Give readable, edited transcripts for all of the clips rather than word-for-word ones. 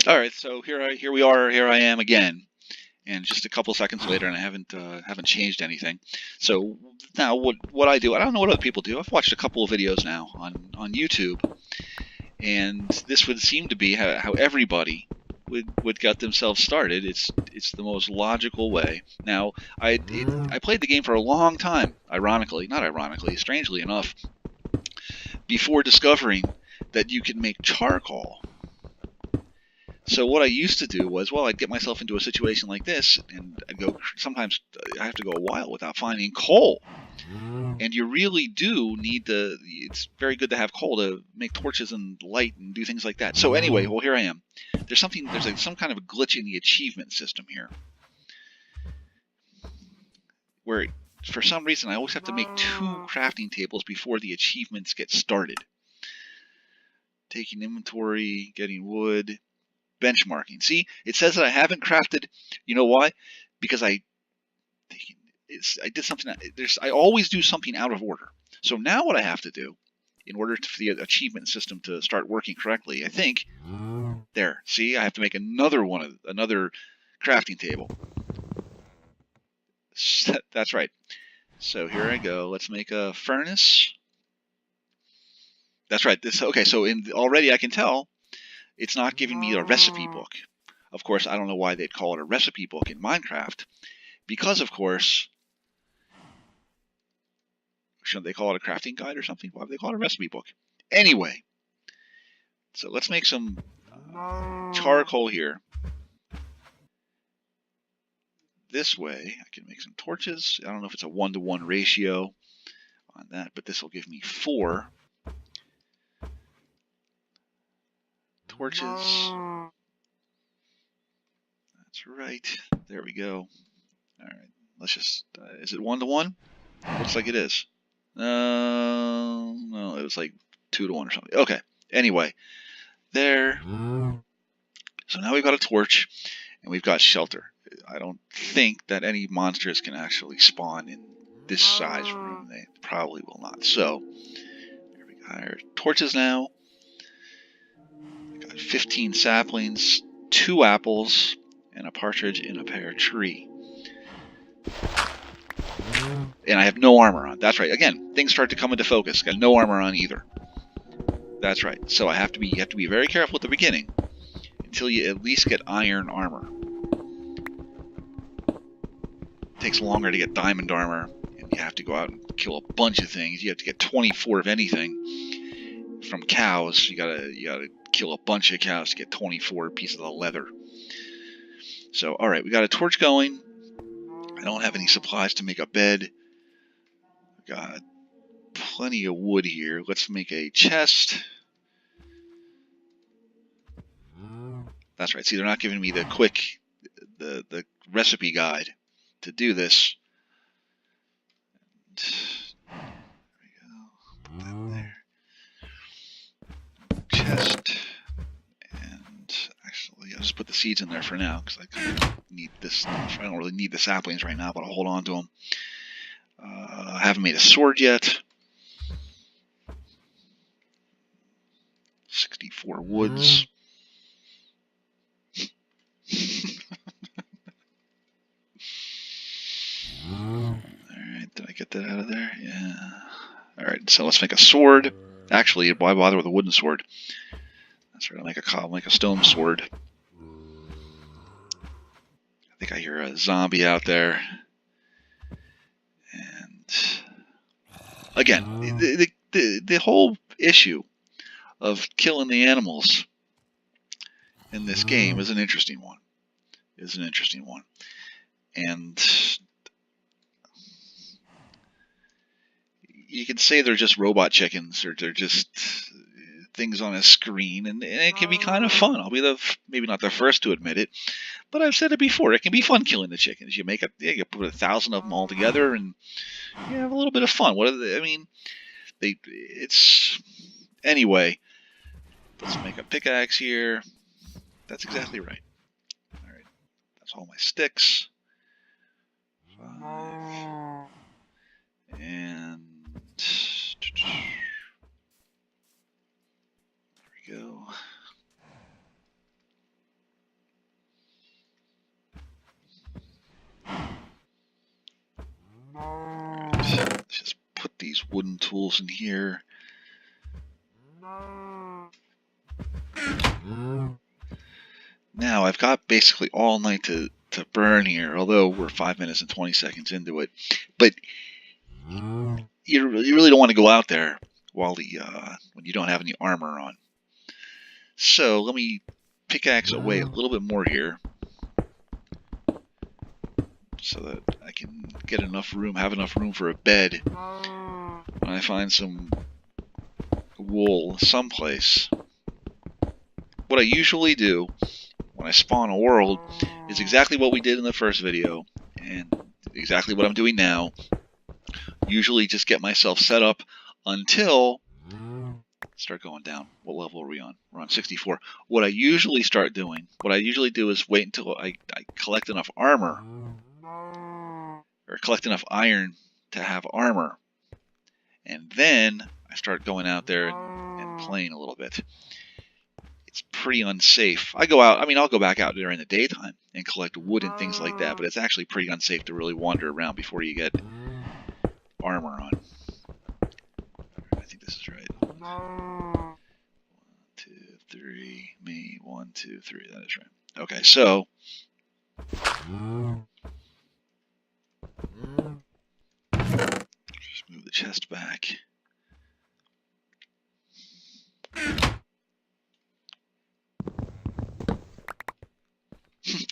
All right, so here I am again, and just a couple seconds later, and I haven't changed anything. So now what I do, I don't know what other people do. I've watched a couple of videos now on YouTube, and this would seem to be how everybody would get themselves started. It's the most logical way. Now I played the game for a long time, strangely enough, before discovering that you can make charcoal. So what I used to do was, well, I'd get myself into a situation like this, and I'd go, sometimes I have to go a while without finding coal. And you really do need to, it's very good to have coal to make torches and light and do things like that. So anyway, well, here I am. There's some kind of a glitch in the achievement system here, where for some reason I always have to make 2 crafting tables before the achievements get started. Taking inventory, getting wood, benchmarking. See, it says that I haven't crafted. You know why? Because I did something. I always do something out of order. So now what I have to do, in order for the achievement system to start working correctly, I think, there. See, I have to make another crafting table. That's right. So here I go. Let's make a furnace. That's right. Okay. So already I can tell it's not giving me a recipe book. Of course, I don't know why they'd call it a recipe book in Minecraft, because of course, shouldn't they call it a crafting guide or something? Why would they call it a recipe book? Anyway, so let's make some charcoal here. This way, I can make some torches. I don't know if it's a 1-to-1 ratio on that, but this will give me 4 torches. That's right. There we go. All right. Let's just. Is it 1-to-1? Looks like it is. No, it was like 2-to-1 or something. Okay. Anyway, there. So now we've got a torch, and we've got shelter. I don't think that any monsters can actually spawn in this size room. They probably will not. So, there we got our torches now. We got 15 saplings, 2 apples, and a partridge in a pear tree. And I have no armor on. That's right. Again, things start to come into focus. Got no armor on either. That's right. So you have to be very careful at the beginning until you at least get iron armor. It takes longer to get diamond armor, and you have to go out and kill a bunch of things. You have to get 24 of anything from cows. You gotta kill a bunch of cows to get 24 pieces of leather. So, all right, we got a torch going. I don't have any supplies to make a bed. Got plenty of wood here. Let's make a chest. That's right. See, they're not giving me the recipe guide to do this. And there we go. Put that there. Chest. And actually, I'll just put the seeds in there for now because I kind of need this stuff. I don't really need the saplings right now, but I'll hold on to them. I haven't made a sword yet. 64 woods. Alright, did I get that out of there? Yeah. Alright, so let's make a sword. Actually, why bother with a wooden sword? That's right, I'll make a stone sword. I think I hear a zombie out there. And again, the whole issue of killing the animals in this game is an interesting one. And you can say they're just robot chickens, or they're just things on a screen, and it can be kind of fun. I'll be maybe not the first to admit it, but I've said it before. It can be fun killing the chickens. You put 1,000 of them all together, and you have a little bit of fun. Anyway. Let's make a pickaxe here. That's exactly right. All right, that's all my sticks. 5. And there we go. wooden tools in here. Now I've got basically all night to burn here, although we're 5 minutes and 20 seconds into it. But you really don't want to go out there while when you don't have any armor on. So let me pickaxe away a little bit more here, so that I can get enough room, have enough room for a bed when I find some wool someplace. What I usually do when I spawn a world is exactly what we did in the first video, and exactly what I'm doing now. Usually just get myself set up until... Start going down. What level are we on? We're on 64. What I usually do is wait until I collect enough armor, or collect enough iron to have armor, and then I start going out there and playing a little bit. It's pretty unsafe. I go out, I'll go back out during the daytime and collect wood and things like that, but it's actually pretty unsafe to really wander around before you get armor on. I think this is right. 1, 2, 3, me, 1, 2, 3, that is right. Okay, so just move the chest back.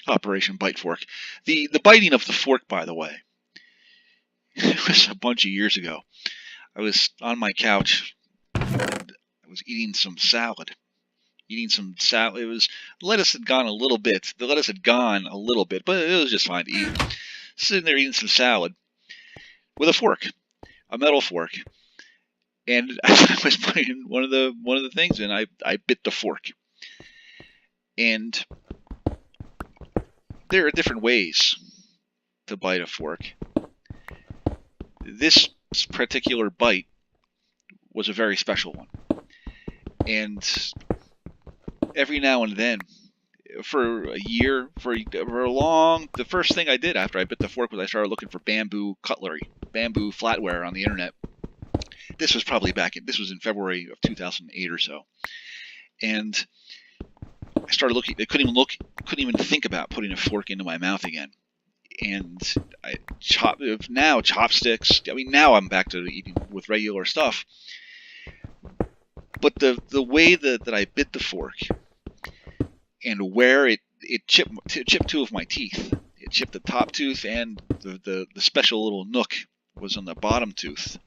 Operation Bite Fork. The biting of the fork, by the way, it was a bunch of years ago. I was on my couch and I was eating some salad. It was, lettuce had gone a little bit. The lettuce had gone a little bit, but it was just fine to eat. Sitting there eating some salad with a fork, a metal fork, and I was putting one of the things in. I bit the fork, and there are different ways to bite a fork. This particular bite was a very special one, and every now and then, for a year, for a long, the first thing I did after I bit the fork was I started looking for bamboo cutlery, bamboo flatware on the internet. This was probably this was in February of 2008 or so, and I started looking. I couldn't even think about putting a fork into my mouth again. And chopsticks. Now I'm back to eating with regular stuff. But the way that I bit the fork, and where it chipped two of my teeth. It chipped the top tooth, and the special little nook was on the bottom tooth.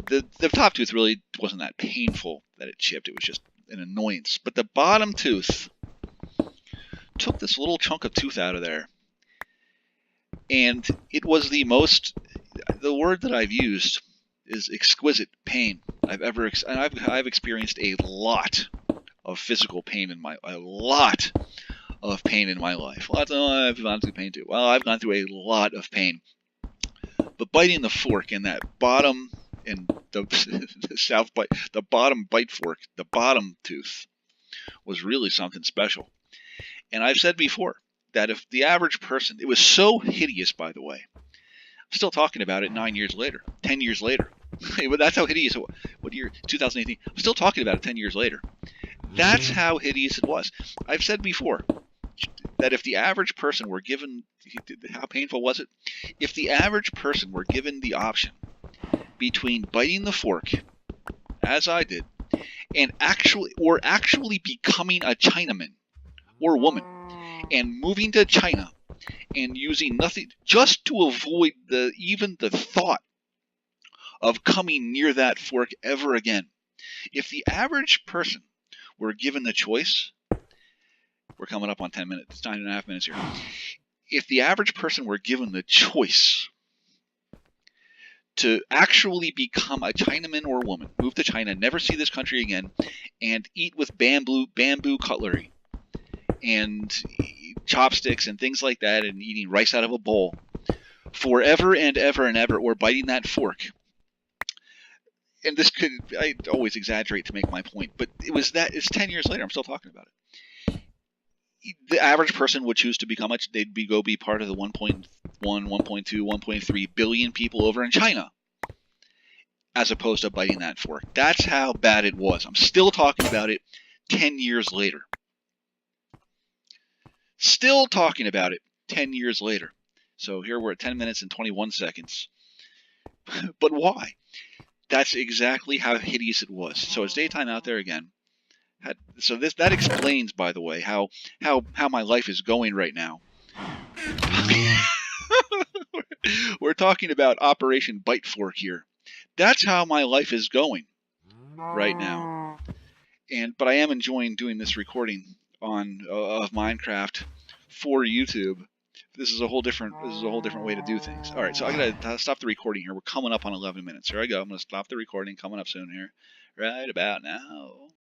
The top tooth really wasn't that painful that it chipped. It was just an annoyance. But the bottom tooth took this little chunk of tooth out of there. And it was the word that I've used is exquisite pain I've experienced a lot of physical pain in my life. I've gone through pain too. Well, I've gone through a lot of pain. But biting the fork in that bottom, and the bottom bite fork, the bottom tooth, was really something special. And I've said before that if the average person, it was so hideous, by the way. I'm still talking about it 9 years later, 10 years later. That's how hideous it was. What year? 2018. I'm still talking about it 10 years later. That's how hideous it was. I've said before that if the average person were given, how painful was it? If the average person were given the option between biting the fork, as I did, and actually becoming a Chinaman or woman and moving to China and using nothing just to avoid even the thought of coming near that fork ever again. If the average person were given the choice, we're coming up on 10 minutes, 9.5 minutes here. If the average person were given the choice to actually become a Chinaman or woman, move to China, never see this country again, and eat with bamboo cutlery and chopsticks and things like that, and eating rice out of a bowl forever and ever and ever, or biting that fork. And I always exaggerate to make my point, but it's 10 years later, I'm still talking about it. The average person would choose to become they'd be part of the 1.1, 1.2, 1.3 billion people over in China. as opposed to biting that fork. That's how bad it was. I'm still talking about it 10 years later. Still talking about it 10 years later. So here we're at 10 minutes and 21 seconds. But why? That's exactly how hideous it was. So it's daytime out there again. So that explains, by the way, how my life is going right now. We're talking about Operation Bite Fork here. That's how my life is going right now. But I am enjoying doing this recording of Minecraft for YouTube. This is a whole different way to do things. All right, so I gotta stop the recording here. We're coming up on 11 minutes. Here I go. I'm gonna stop the recording. Coming up soon here, right about now.